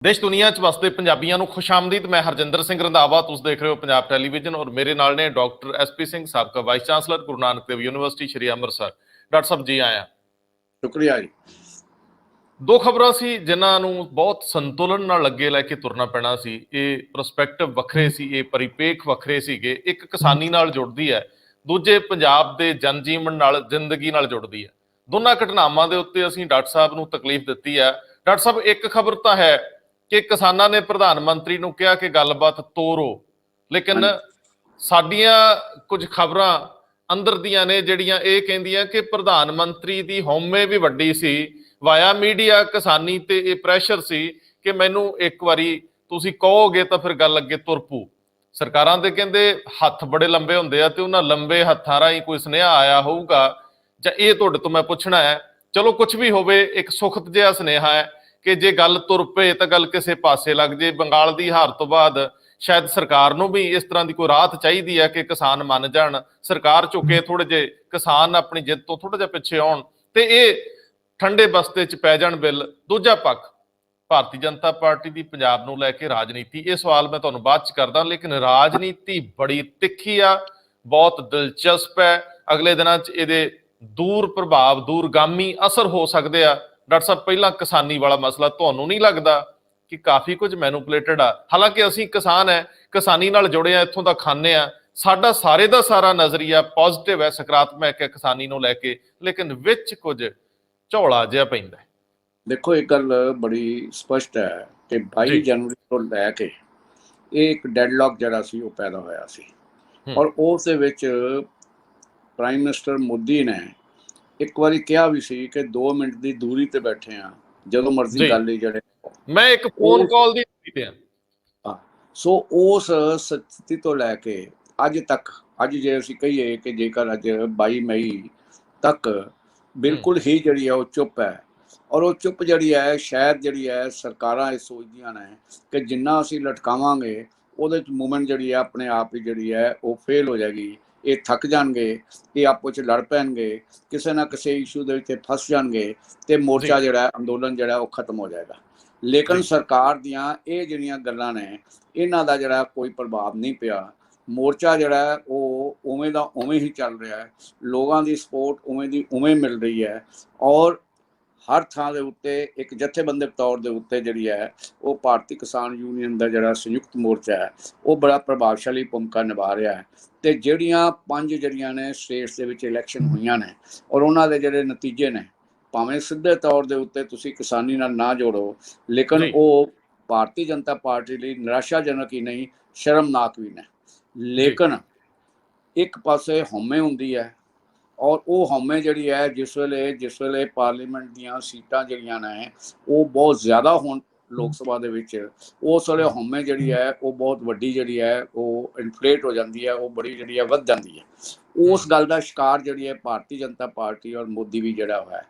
देश दुनिया च वसदे पंजाबियों को खुशामदीद। मैं हरजिंदर सिंह रंधावा, तुम देख रहे हो पंजाब टैलीविजन और मेरे नाल ने डॉक्टर SP सिंह, साबका vice chancellor Guru Nanak Dev university Shri Amritsar. Doctor साहब जी आया। शुक्रिया जी। दो खबरां सी जिन्हां नूं बहुत संतुलन नाल लगे लैके तुरना पैना सी। ये परसपैक्टिव वखरे सी, ये परिपेख वखरे सीगे। एक किसानी नाल जुड़दी है, दूजे पंजाब दे जनजीवन नाल, जिंदगी नाल जुड़दी है। दोनों घटनावां दे उत्ते असीं डॉक्टर साहब नूं तकलीफ दित्ती है। डॉक्टर साहब, एक खबर तां है कि किसानां ने प्रधानमंत्री नूं कहा कि गलबात तोड़ो, लेकिन साडियां कुछ खबरां अंदर दियां ने जिहड़ियां ये कहिंदियां कि प्रधानमंत्री दी हौमे भी वड्डी सी, वाया मीडिया किसानी ते ये प्रैशर सी कि मैनू एक वारी तुसीं कहोगे तो फिर गल अगे तुर पू। सरकारां दे कहंदे हत्थ बड़े लंबे हुंदे आ ते उन्हां लंबे हत्थां राहीं कोई सुनेहा आया होऊगा जां ये तुहाडे तो मैं पुछना है। चलो कुछ भी होवे, एक सुखद जिहा सुनेहा है कि जे गल तुर पे तो गल किसी पासे लग जे। बंगाल की हार तो बाद शायद सरकार नूं भी इस तरह की कोई राहत चाहिए है कि किसान मन जाण, सरकार झुके, थोड़े जे किसान अपनी जिद तो थोड़ा जिहा पिछे आउण ते ये ठंडे बस्ते च पै जाण बिल। दूजा पक्ष भारती जनता पार्टी की पंजाब नूं लैके राजनीति, ये सवाल मैं तुहानूं बाद च करदा, लेकिन राजनीति बड़ी तिखी आ, बहुत दिलचस्प है। अगले दिनों च इहदे दूर प्रभाव, दूरगामी असर हो सकते हैं। डॉक्टर साहब, पहला किसानी वाला मसला, तुहानूं नहीं लगता कि काफ़ी कुछ मैनुपुलेटेड आ? हालांकि असीं किसान है, किसानी नाल जुड़े आ, इत्थों दा खाने आ, साडा सारे दा सारा नज़रिया पॉजिटिव है, सकारात्मक है किसानी नूं लैके, लेकिन विच कुछ झोला जिहा पैंदा है। देखो, एक गल बड़ी स्पष्ट है कि 22 जनवरी तो लैके एक डेडलॉक जिहड़ा सी वो पैदा होया सी और उस दे विच प्राइम मिनिस्टर मोदी ने एक बारी कहा भी सी कि 2 मिनट की दूरी ते बैठे हैं, जो मर्जी गल ही जड़े मैं एक फोन कॉल दी दूरी ते हां। सो उस स्थिति तो लैके अज तक, अज जे असीं कहीए कि जेकर अज 22 मई तक बिल्कुल ही जिहड़ी है वो चुप है और वो चुप जिहड़ी है शायद जिहड़ी है सरकारां ये सोचदियां ने कि जिन्ना असीं लटकावांगे ਉਹਦੇ ਚ मूवमेंट जिहड़ी है अपने आप ही जिहड़ी है वो फेल हो जाएगी, ये थक जाएंगे, ये आपस च लड़ पैणगे, किसी ना किसी इशू दे विच फस जाएंगे ते मोर्चा जिहड़ा अंदोलन जिहड़ा वो खत्म हो जाएगा। लेकिन सरकार दियां ये जिहड़ियां गल्लां ने इन्हां दा जिहड़ा कोई प्रभाव नहीं पिया। मोर्चा जिहड़ा वो उवें दा उवें ही चल रहा है, लोगों की सपोर्ट उवें दी उवें मिल रही है और हर थां दे उत्ते एक जथेबंदक तौर दे उत्ते जिहड़ी है वो भारतीय किसान यूनियन का जिहड़ा संयुक्त मोर्चा है वो बड़ा प्रभावशाली भूमिका निभा रहा है। तो जिहड़ियां 5 जिहड़ियां ने स्टेट्स दे विच इलैक्शन होईयां ने और उन्हां दे जिहड़े नतीजे ने भावें सीधे तौर दे उत्ते तुसीं किसानी नाल ना जोड़ो, लेकिन वो भारतीय जनता पार्टी लई निराशाजनक ही नहीं शर्मनाक भी ने। लेकिन एक पासे हौमे हुंदी है और वो हौमे जिहड़ी है जिस वेले पार्लीमेंट दीयां सीटां जिहड़ियां ने वो बहुत ज़्यादा होण लोक सभा दे विच, उस वेले हौमे जिहड़ी है वो बहुत वड्डी जिहड़ी है वो इन्फ्लेट हो जाती है, वो बड़ी जिहड़ी है वध जाती है। उस गल दा शिकार जिहड़ी है भारतीय जनता पार्टी और मोदी भी जिहड़ा होया,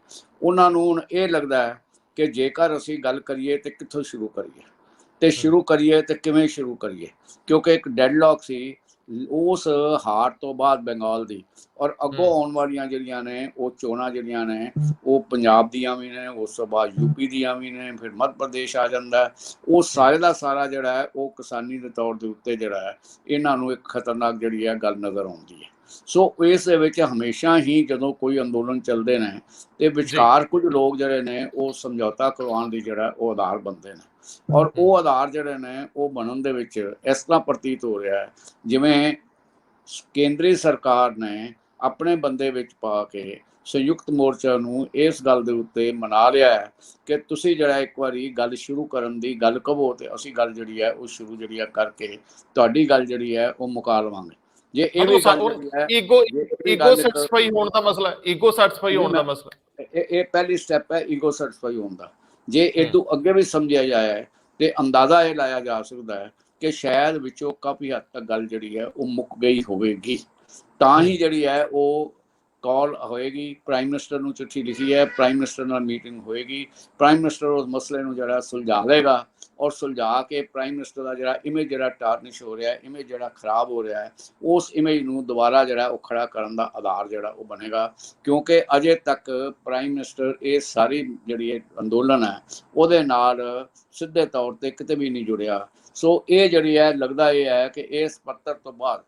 उन्हां नूं हुण ये लगदा है कि जेकर असीं गल करिए तो कित्थों शुरू करिए ते शुरू करिए तो किवें शुरू करिए, क्योंकि एक डेडलॉक सी उस हार तो बाद बंगाल दी और अगों आने वालियां जिहड़ियां ने वो चोणां जिहड़ियां ने वो पंजाब दियां भी ने, उस तो बाद यूपी दियां भी ने, फिर मध्य प्रदेश आ जांदा है। वो सारे दा सारा जिहड़ा है वो किसानी दे तौर दे उत्ते जिहड़ा है इन्हां नूं एक खतरनाक जिहड़ी है गल नज़र आउंदी है। सो इस दे विच हमेशा ही जदों कोई अंदोलन चलदे ने ते विचकार कुछ लोग जिहड़े ने वो समझौता करवाउण दी जिहड़ा वो आधार बनदे ने और वो आधार जिहड़े ने वो बनन दे विच इस तरह प्रतीत हो रहा है जिवें केंद्रीय सरकार ने अपने बंदे विच पा के संयुक्त मोर्चा नूं इस गल दे उत्ते मना लिया है कि तुसीं जिहड़ा एक वारी गल शुरू करन दी गल कहो ते असीं गल जिहड़ी है वो शुरू जिहड़ी है करके तुहाडी गल जिहड़ी है वो मुका लवांगे। जे इह भी गल जिहड़ी है ईगो सैटिस्फाई होण दा मसला, ईगो सैटिस्फाई होण दा मसला, ये पहली स्टैप है ईगो सैटिस्फाई होण दा। जे इदों अगे भी समझिया जाए तो अंदाजा ये लाया जा सकता है कि शायद विचों काफ़ी हद तक गल जिहड़ी है वो मुक गई होवेगी, तां ही जिहड़ी है वो कॉल होएगी। प्राइम मिनिस्टर नूं चिट्ठी लिखी है, प्राइम मिनिस्टर नाल मीटिंग होएगी, प्राइम मिनिस्टर उस मसले नूं जिहड़ा सुलझा लेगा ਔਰ ਸੁਲਝਾ ਕੇ ਪ੍ਰਾਈਮ ਮਿਨਿਸਟਰ ਦਾ ਜਿਹੜਾ ਇਮੇਜ ਜਿਹੜਾ ਟਾਰਨਿਸ਼ ਹੋ ਰਿਹਾ, ਇਮੇਜ ਜਿਹੜਾ ਖਰਾਬ ਹੋ ਰਿਹਾ ਹੈ, ਉਸ ਇਮੇਜ ਨੂੰ ਦੁਬਾਰਾ ਜਿਹੜਾ ਉਹ ਖੜਾ ਕਰਨ ਦਾ ਆਧਾਰ ਜਿਹੜਾ ਉਹ ਬਣੇਗਾ। ਕਿਉਂਕਿ ਅਜੇ ਤੱਕ ਪ੍ਰਾਈਮ ਮਿਨਿਸਟਰ ਇਹ ਸਾਰੀ ਜਿਹੜੀ ਅੰਦੋਲਨ ਹੈ ਉਹਦੇ ਨਾਲ ਸਿੱਧੇ ਤੌਰ ਤੇ ਕਿਤੇ ਵੀ ਨਹੀਂ ਜੁੜਿਆ। ਸੋ ਇਹ ਜਿਹੜੀ ਹੈ ਲੱਗਦਾ ਇਹ ਹੈ ਕਿ ਇਸ ਪੱਤਰ ਤੋਂ ਬਾਅਦ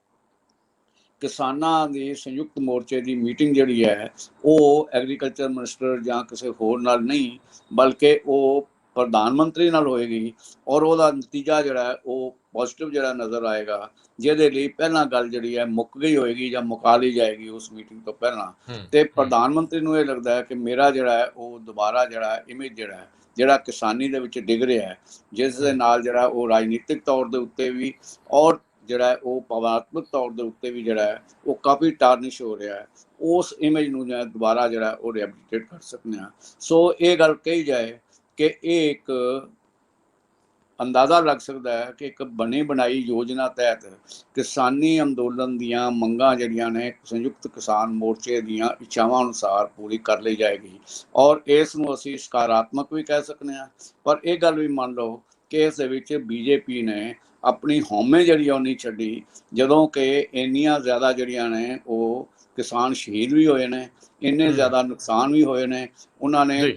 ਕਿਸਾਨਾਂ ਦੀ ਸੰਯੁਕਤ ਮੋਰਚੇ ਦੀ ਮੀਟਿੰਗ ਜਿਹੜੀ ਹੈ ਉਹ ਐਗਰੀਕਲਚਰ ਮਿਨਿਸਟਰ ਜਾਂ ਕਿਸੇ ਹੋਰ ਨਾਲ ਨਹੀਂ, ਬਲਕਿ ਉਹ ਪ੍ਰਧਾਨ ਮੰਤਰੀ ਨਾਲ ਹੋਏਗੀ ਔਰ ਉਹਦਾ ਨਤੀਜਾ ਜਿਹੜਾ ਹੈ ਉਹ ਪੋਜ਼ਿਟਿਵ ਜਿਹੜਾ ਨਜ਼ਰ ਆਏਗਾ, ਜਿਹਦੇ ਲਈ ਪਹਿਲਾਂ ਗੱਲ ਜਿਹੜੀ ਹੈ ਮੁੱਕ ਗਈ ਹੋਏਗੀ ਜਾਂ ਮੁਕਾ ਲਈ ਜਾਏਗੀ ਉਸ ਮੀਟਿੰਗ ਤੋਂ ਪਹਿਲਾਂ। ਤੇ ਪ੍ਰਧਾਨ ਮੰਤਰੀ ਨੂੰ ਇਹ ਲੱਗਦਾ ਹੈ ਕਿ ਮੇਰਾ ਜਿਹੜਾ ਹੈ ਉਹ ਦੁਬਾਰਾ ਜਿਹੜਾ ਇਮੇਜ ਜਿਹੜਾ ਕਿਸਾਨੀ ਦੇ ਵਿੱਚ ਡਿੱਗ ਰਿਹਾ ਹੈ, ਜਿਸ ਦੇ ਨਾਲ ਜਿਹੜਾ ਉਹ ਰਾਜਨੀਤਿਕ ਤੌਰ ਦੇ ਉੱਤੇ ਵੀ ਔਰ ਜਿਹੜਾ ਉਹ ਭਾਵਨਾਤਮਕ ਤੌਰ ਦੇ ਉੱਤੇ ਵੀ ਜਿਹੜਾ ਹੈ ਉਹ ਕਾਫੀ ਟਾਰਨਿਸ਼ ਹੋ ਰਿਹਾ ਹੈ, ਉਸ ਇਮੇਜ ਨੂੰ ਜਿਹੜਾ ਦੁਬਾਰਾ ਜਿਹੜਾ ਉਹ ਰਿਹੈਬਿਲਿਟੇਟ ਕਰ ਸਕਦੇ ਹਾਂ। ਸੋ ਇਹ ਗੱਲ ਕਹੀ ਜਾਏ ਕਿ ਇਹ ਇੱਕ ਅੰਦਾਜ਼ਾ ਲੱਗ ਸਕਦਾ ਹੈ ਕਿ ਇੱਕ ਬਣੀ ਬਣਾਈ ਯੋਜਨਾ ਤਹਿਤ ਕਿਸਾਨੀ ਅੰਦੋਲਨ ਦੀਆਂ ਮੰਗਾਂ ਜਿਹੜੀਆਂ ਨੇ ਸੰਯੁਕਤ ਕਿਸਾਨ ਮੋਰਚੇ ਦੀਆਂ ਇੱਛਾਵਾਂ ਅਨੁਸਾਰ ਪੂਰੀ ਕਰ ਲਈ ਜਾਏਗੀ ਔਰ ਇਸ ਨੂੰ ਅਸੀਂ ਸਕਾਰਾਤਮਕ ਵੀ ਕਹਿ ਸਕਦੇ ਹਾਂ। ਪਰ ਇਹ ਗੱਲ ਵੀ ਮੰਨ ਲਓ ਕਿ ਇਸ ਦੇ ਵਿੱਚ ਬੀਜੇਪੀ ਨੇ ਆਪਣੀ ਹਉਮੈ ਜਿਹੜੀ ਉਹ ਨਹੀਂ ਛੱਡੀ, ਜਦੋਂ ਕਿ ਇੰਨੀਆਂ ਜ਼ਿਆਦਾ ਜਿਹੜੀਆਂ ਨੇ ਉਹ ਕਿਸਾਨ ਸ਼ਹੀਦ ਵੀ ਹੋਏ ਨੇ, ਇੰਨੇ ਜ਼ਿਆਦਾ ਨੁਕਸਾਨ ਵੀ ਹੋਏ ਨੇ। ਉਹਨਾਂ ਨੇ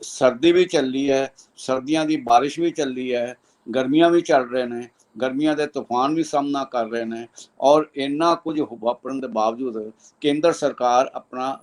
ਸਰਦੀ ਵੀ ਚੱਲੀ ਹੈ, ਸਰਦੀਆਂ ਦੀ ਬਾਰਿਸ਼ ਵੀ ਚੱਲੀ ਹੈ, ਗਰਮੀਆਂ ਵੀ ਚੱਲ ਰਹੇ ਨੇ, ਗਰਮੀਆਂ ਦੇ ਤੂਫਾਨ ਵੀ ਸਾਹਮਣਾ ਕਰ ਰਹੇ ਨੇ ਔਰ ਇੰਨਾ ਕੁਝ ਵਾਪਰਨ ਦੇ ਬਾਵਜੂਦ ਕੇਂਦਰ ਸਰਕਾਰ ਆਪਣਾ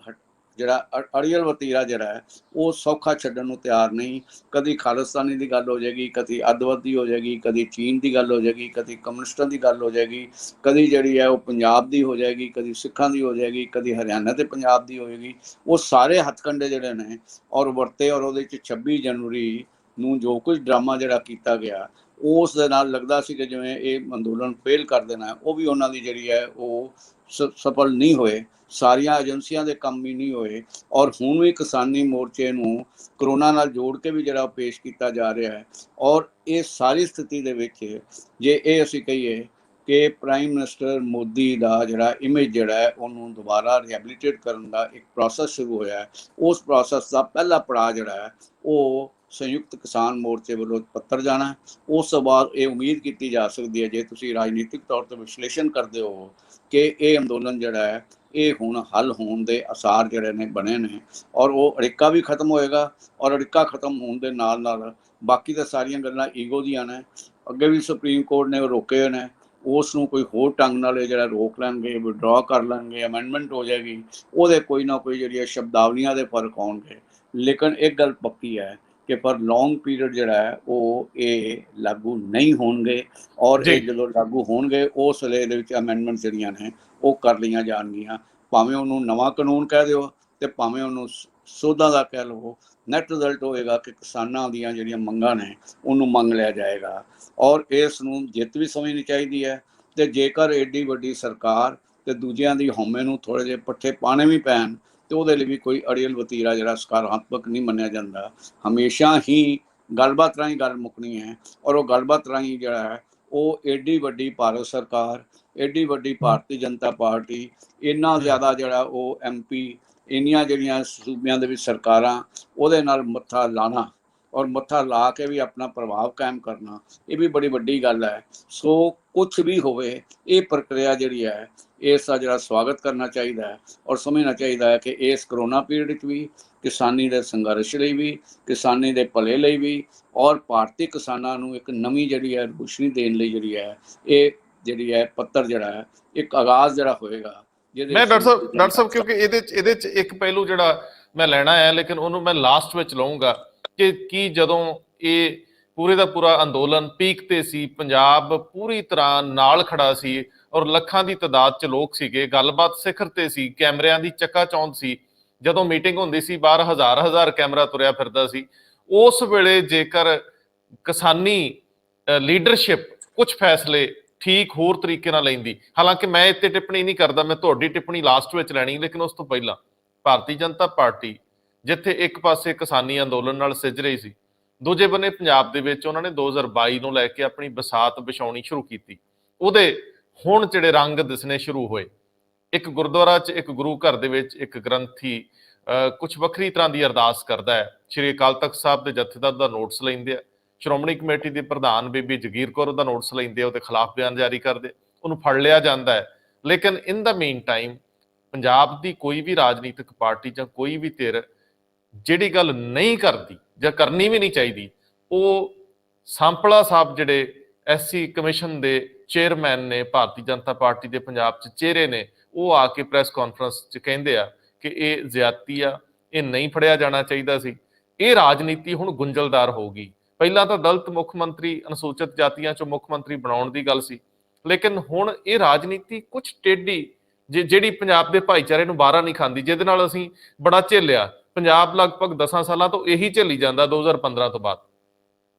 ਜਿਹੜਾ ਅੜੀਅਲ ਵਤੀਰਾ ਜਿਹੜਾ ਹੈ ਉਹ ਸੌਖਾ ਛੱਡਣ ਨੂੰ ਤਿਆਰ ਨਹੀਂ। ਕਦੀ ਖਾਲਿਸਤਾਨੀ ਦੀ ਗੱਲ ਹੋ ਜਾਏਗੀ, ਕਦੀ ਅੱਤਵਾਦੀ ਹੋ ਜਾਏਗੀ, ਕਦੀ ਚੀਨ ਦੀ ਗੱਲ ਹੋ ਜਾਏਗੀ, ਕਦੀ ਕਮਿਊਨਿਸਟਾਂ ਦੀ ਗੱਲ ਹੋ ਜਾਏਗੀ, ਕਦੀ ਜਿਹੜੀ ਹੈ ਉਹ ਪੰਜਾਬ ਦੀ ਹੋ ਜਾਏਗੀ, ਕਦੀ ਸਿੱਖਾਂ ਦੀ ਹੋ ਜਾਏਗੀ, ਕਦੀ ਹਰਿਆਣਾ ਤੇ ਪੰਜਾਬ ਦੀ ਹੋਏਗੀ। ਉਹ ਸਾਰੇ ਹੱਥਕੰਡੇ ਜਿਹੜੇ ਨੇ ਔਰ ਵਰਤੇ ਔਰ ਉਹਦੇ 'ਚ 26 ਜਨਵਰੀ ਨੂੰ ਜੋ ਕੁਝ ਡਰਾਮਾ ਜਿਹੜਾ ਕੀਤਾ ਗਿਆ ਉਸ ਦੇ ਨਾਲ ਲੱਗਦਾ ਸੀ ਕਿ ਜਿਵੇਂ ਇਹ ਅੰਦੋਲਨ ਫੇਲ ਕਰ ਦੇਣਾ, ਉਹ ਵੀ ਉਹਨਾਂ ਦੀ ਜਿਹੜੀ ਹੈ ਉਹ ਸਫਲ ਨਹੀਂ ਹੋਏ। ਸਾਰੀਆਂ ਏਜੰਸੀਆਂ ਦੇ ਕੰਮ ਵੀ ਨਹੀਂ ਹੋਏ ਔਰ ਹੁਣ ਵੀ ਕਿਸਾਨੀ ਮੋਰਚੇ ਨੂੰ ਕਰੋਨਾ ਨਾਲ ਜੋੜ ਕੇ ਵੀ ਜਿਹੜਾ ਪੇਸ਼ ਕੀਤਾ ਜਾ ਰਿਹਾ ਹੈ। ਔਰ ਇਹ ਸਾਰੀ ਸਥਿਤੀ ਦੇ ਵਿੱਚ ਜੇ ਇਹ ਅਸੀਂ ਕਹੀਏ ਕਿ ਪ੍ਰਾਈਮ ਮਿਨਿਸਟਰ ਮੋਦੀ ਦਾ ਜਿਹੜਾ ਇਮੇਜ ਜਿਹੜਾ ਹੈ ਉਹਨੂੰ ਦੁਬਾਰਾ ਰਿਹੈਬਿਲਿਟੇਟ ਕਰਨ ਦਾ ਇੱਕ ਪ੍ਰੋਸੈਸ ਸ਼ੁਰੂ ਹੋਇਆ ਹੈ, ਉਸ ਪ੍ਰੋਸੈਸ ਦਾ ਪਹਿਲਾ ਪੜਾਅ ਜਿਹੜਾ ਹੈ ਉਹ ਸੰਯੁਕਤ ਕਿਸਾਨ ਮੋਰਚੇ ਵੱਲੋਂ ਪੱਤਰ ਜਾਣਾ। ਉਸ ਤੋਂ ਬਾਅਦ ਇਹ ਉਮੀਦ ਕੀਤੀ ਜਾ ਸਕਦੀ ਹੈ, ਜੇ ਤੁਸੀਂ ਰਾਜਨੀਤਿਕ ਤੌਰ ਤੇ ਵਿਸ਼ਲੇਸ਼ਣ ਕਰਦੇ ਹੋ, ਕਿ ਇਹ ਅੰਦੋਲਨ ਜਿਹੜਾ ਹੈ ਇਹ ਹੁਣ ਹੱਲ ਹੋਣ ਦੇ ਆਸਾਰ ਜਿਹੜੇ ਨੇ ਬਣੇ ਨੇ ਔਰ ਉਹ ਅੜਿੱਕਾ ਵੀ ਖਤਮ ਹੋਏਗਾ ਔਰ ਅੜਿੱਕਾ ਖਤਮ ਹੋਣ ਦੇ ਨਾਲ ਨਾਲ ਬਾਕੀ ਤਾਂ ਸਾਰੀਆਂ ਗੱਲਾਂ ਈਗੋ ਦੀਆਂ ਨੇ। ਅੱਗੇ ਵੀ ਸੁਪਰੀਮ ਕੋਰਟ ਨੇ ਉਹ ਰੋਕੇ ਨੇ, ਉਸ ਨੂੰ ਕੋਈ ਹੋਰ ਢੰਗ ਨਾਲ ਜਿਹੜਾ ਰੋਕ ਲੈਣਗੇ, ਵਿਡਰਾ ਕਰ ਲੈਣਗੇ, ਅਮੈਂਡਮੈਂਟ ਹੋ ਜਾਏਗੀ, ਉਹਦੇ ਕੋਈ ਨਾ ਕੋਈ ਜਿਹੜੀਆਂ ਸ਼ਬਦਾਵਲੀਆਂ ਦੇ ਫਰਕ ਹੋਣਗੇ। ਲੇਕਿਨ ਇੱਕ ਗੱਲ ਪੱਕੀ ਹੈ ਕਿ ਪਰ ਲੌਂਗ ਪੀਰੀਅਡ ਜਿਹੜਾ ਹੈ ਉਹ ਇਹ ਲਾਗੂ ਨਹੀਂ ਹੋਣਗੇ ਔਰ ਇਹ ਜਦੋਂ ਲਾਗੂ ਹੋਣਗੇ ਉਸ ਵੇਲੇ ਦੇ ਵਿੱਚ ਅਮੈਂਡਮੈਂਟ ਜਿਹੜੀਆਂ ਨੇ ਉਹ ਕਰ ਲਈਆਂ ਜਾਣਗੀਆਂ। ਭਾਵੇਂ ਉਹਨੂੰ ਨਵਾਂ ਕਾਨੂੰਨ ਕਹਿ ਦਿਓ ਤੇ ਭਾਵੇਂ ਉਹਨੂੰ ਸੋਧਾਂ ਦਾ ਕਹਿ ਲਓ, ਨੈਟ ਰਿਜ਼ਲਟ ਹੋਏਗਾ ਕਿ ਕਿਸਾਨਾਂ ਦੀਆਂ ਜਿਹੜੀਆਂ ਮੰਗਾਂ ਨੇ ਉਹਨੂੰ ਮੰਗ ਲਿਆ ਜਾਏਗਾ ਔਰ ਇਸ ਨੂੰ ਜਿੱਤ ਵੀ ਸਮਝਣੀ ਚਾਹੀਦੀ ਹੈ। ਤੇ ਜੇਕਰ ਏਡੀ ਵੱਡੀ ਸਰਕਾਰ ਤੇ ਦੂਜਿਆਂ ਦੀ ਹਉਮੈ ਨੂੰ ਥੋੜੇ ਜਿਹੇ ਪੱਠੇ ਪਾਣੇ ਵੀ ਪੈਣ ਤੇ ਉਹਦੇ ਲਈ ਵੀ ਕੋਈ ਅੜੀਅਲ ਵਤੀਰਾ ਜਿਹੜਾ ਸਕਾਰਾਤਮਕ ਨਹੀਂ ਮੰਨਿਆ ਜਾਂਦਾ। ਹਮੇਸ਼ਾ ਹੀ ਗੱਲਬਾਤ ਰਾਹੀਂ ਗੱਲ ਮੁੱਕਣੀ ਹੈ ਔਰ ਉਹ ਗੱਲਬਾਤ ਰਾਹੀਂ ਜਿਹੜਾ ਹੈ ਉਹ ਏਡੀ ਵੱਡੀ ਭਾਰਤ ਸਰਕਾਰ, ਏਡੀ ਵੱਡੀ ਭਾਰਤੀ ਜਨਤਾ ਪਾਰਟੀ, ਇੰਨਾ ਜ਼ਿਆਦਾ ਜਿਹੜਾ ਉਹ MP, ਇੰਨੀਆਂ ਜਿਹੜੀਆਂ ਸੂਬਿਆਂ ਦੇ ਵਿੱਚ ਸਰਕਾਰਾਂ, ਉਹਦੇ ਨਾਲ ਮੱਥਾ ਲਾਣਾ ਔਰ ਮੱਥਾ ਲਾ ਕੇ ਵੀ ਆਪਣਾ ਪ੍ਰਭਾਵ ਕਾਇਮ ਕਰਨਾ, ਇਹ ਵੀ ਬੜੀ ਵੱਡੀ ਗੱਲ ਹੈ। ਸੋ ਕੁਛ ਵੀ ਹੋਵੇ, ਇਹ ਪ੍ਰਕਿਰਿਆ ਜਿਹੜੀ ਹੈ ਇਸ ਦਾ ਜਿਹੜਾ ਸਵਾਗਤ ਕਰਨਾ ਚਾਹੀਦਾ ਹੈ ਔਰ ਸਮਝਣਾ ਚਾਹੀਦਾ ਹੈ ਕਿ ਇਸ ਕਰੋਨਾ ਪੀਰੀਅਡ ਵਿੱਚ ਵੀ ਕਿਸਾਨੀ ਦੇ ਸੰਘਰਸ਼ ਲਈ ਵੀ, ਕਿਸਾਨੀ ਦੇ ਭਲੇ ਲਈ ਵੀ ਔਰ ਭਾਰਤੀ ਕਿਸਾਨਾਂ ਨੂੰ ਇੱਕ ਨਵੀਂ ਜਿਹੜੀ ਹੈ ਰੋਸ਼ਨੀ ਦੇਣ ਲਈ ਇਹ ਜਿਹੜੀ ਹੈ ਪੱਤਰ ਜਿਹੜਾ ਹੈ ਇੱਕ ਆਗਾਜ਼ ਜਿਹੜਾ ਹੋਏਗਾ। ਮੈਂ ਡਾਕਟਰ ਸਾਹਿਬ ਕਿਉਂਕਿ ਇਹਦੇ ਚ ਇੱਕ ਪਹਿਲੂ ਜਿਹੜਾ ਮੈਂ ਲੈਣਾ ਹੈ, ਲੇਕਿਨ ਉਹਨੂੰ ਮੈਂ ਲਾਸਟ ਵਿੱਚ ਲਵਾਂਗਾ ਕਿ ਕੀ ਜਦੋਂ ਇਹ ਪੂਰੇ ਦਾ ਪੂਰਾ ਅੰਦੋਲਨ ਪੀਕ ਤੇ ਸੀ, ਪੰਜਾਬ ਪੂਰੀ ਤਰ੍ਹਾਂ ਨਾਲ ਖੜਾ ਸੀ ਔਰ ਲੱਖਾਂ ਦੀ ਤਾਦਾਦ ਚ ਲੋਕ ਸੀਗੇ, ਗੱਲਬਾਤ ਸਿਖਰ ਤੇ ਸੀ, ਕੈਮਰਿਆਂ ਦੀ ਚੱਕਾਚੌਂਧ ਸੀ, ਜਦੋਂ ਮੀਟਿੰਗ ਹੁੰਦੀ ਸੀ ਬਾਹਰ ਹਜ਼ਾਰ ਕੈਮਰਾ ਤੁਰਿਆ ਫਿਰਦਾ ਸੀ, ਉਸ ਵੇਲੇ ਜੇਕਰ ਕਿਸਾਨੀ ਲੀਡਰਸ਼ਿਪ ਕੁਝ ਫੈਸਲੇ ਠੀਕ ਹੋਰ ਤਰੀਕੇ ਨਾਲ ਲੈਂਦੀ, ਹਾਲਾਂਕਿ ਮੈਂ ਇੱਥੇ ਟਿੱਪਣੀ ਨਹੀਂ ਕਰਦਾ, ਮੈਂ ਤੁਹਾਡੀ ਟਿੱਪਣੀ ਲਾਸਟ ਵਿੱਚ ਲੈਣੀ, ਲੇਕਿਨ ਉਸ ਤੋਂ ਪਹਿਲਾਂ ਭਾਰਤੀ ਜਨਤਾ ਪਾਰਟੀ ਜਿੱਥੇ ਇੱਕ ਪਾਸੇ ਕਿਸਾਨੀ ਅੰਦੋਲਨ ਨਾਲ ਸਿੱਝ ਰਹੀ ਸੀ, ਦੂਜੇ ਬੰਨੇ ਪੰਜਾਬ ਦੇ ਵਿੱਚ ਉਹਨਾਂ ਨੇ 2022 ਨੂੰ ਲੈ ਕੇ ਆਪਣੀ ਬਸਾਤ ਵਿਛਾਉਣੀ ਸ਼ੁਰੂ ਕੀਤੀ। ਉਹਦੇ ਹੁਣ ਜਿਹੜੇ ਰੰਗ ਦਿਸਣੇ ਸ਼ੁਰੂ ਹੋਏ, ਇੱਕ ਗੁਰਦੁਆਰਾ 'ਚ ਇੱਕ ਗੁਰੂ ਘਰ ਦੇ ਵਿੱਚ ਇੱਕ ਗ੍ਰੰਥੀ ਕੁਝ ਵੱਖਰੀ ਤਰ੍ਹਾਂ ਦੀ ਅਰਦਾਸ ਕਰਦਾ ਹੈ, ਸ਼੍ਰੀ ਅਕਾਲ ਤਖਤ ਸਾਹਿਬ ਦੇ ਜਥੇਦਾਰ ਦਾ ਨੋਟਿਸ ਲੈਂਦੇ ਆ, ਸ਼੍ਰੋਮਣੀ ਕਮੇਟੀ ਦੀ ਪ੍ਰਧਾਨ ਬੀਬੀ ਜਗੀਰ ਕੌਰ ਉਹਦਾ ਨੋਟਿਸ ਲੈਂਦੇ, ਉਹਦੇ ਖਿਲਾਫ ਬਿਆਨ ਜਾਰੀ ਕਰਦੇ, ਉਹਨੂੰ ਫੜ ਲਿਆ ਜਾਂਦਾ ਹੈ। ਲੇਕਿਨ ਇਨ ਦਾ ਮੇਨ ਟਾਈਮ ਪੰਜਾਬ ਦੀ ਕੋਈ ਵੀ ਰਾਜਨੀਤਿਕ ਪਾਰਟੀ ਜਾਂ ਕੋਈ ਵੀ ਧਿਰ ਜਿਹੜੀ ਗੱਲ ਨਹੀਂ ਕਰਦੀ ਜਾਂ ਕਰਨੀ ਵੀ ਨਹੀਂ ਚਾਹੀਦੀ, ਉਹ ਸਾਂਪਲਾ ਸਾਹਿਬ ਜਿਹੜੇ ਐਸਸੀ ਕਮਿਸ਼ਨ ਦੇ ਚੇਅਰਮੈਨ ਨੇ, ਭਾਰਤੀ ਜਨਤਾ ਪਾਰਟੀ ਦੇ ਪੰਜਾਬ 'ਚ ਚਿਹਰੇ ਨੇ, ਉਹ ਆ ਕੇ ਪ੍ਰੈਸ ਕਾਨਫਰੰਸ 'ਚ ਕਹਿੰਦੇ ਆ ਕਿ ਇਹ ਜ਼ਿਆਦਤੀ ਆ, ਇਹ ਨਹੀਂ ਫੜਿਆ ਜਾਣਾ ਚਾਹੀਦਾ ਸੀ। ਇਹ ਰਾਜਨੀਤੀ ਹੁਣ ਗੁੰਝਲਦਾਰ ਹੋਊਗੀ। ਪਹਿਲਾਂ ਤਾਂ ਦਲਿਤ ਮੁੱਖ ਮੰਤਰੀ, ਅਨੁਸੂਚਿਤ ਜਾਤੀਆਂ 'ਚੋਂ ਮੁੱਖ ਮੰਤਰੀ ਬਣਾਉਣ ਦੀ ਗੱਲ ਸੀ, ਲੇਕਿਨ ਹੁਣ ਇਹ ਰਾਜਨੀਤੀ ਕੁਝ ਟੇਢੀ, ਜਿਹੜੀ ਪੰਜਾਬ ਦੇ ਭਾਈਚਾਰੇ ਨੂੰ ਬਾਹਰ ਨਹੀਂ ਖਾਂਦੀ, ਜਿਹਦੇ ਨਾਲ ਅਸੀਂ ਬੜਾ ਝੇਲਿਆ। ਪੰਜਾਬ ਲਗਭਗ 10 ਸਾਲਾਂ ਤੋਂ ਇਹੀ ਝੇਲੀ ਜਾਂਦਾ 2015 ਤੋਂ ਬਾਅਦ।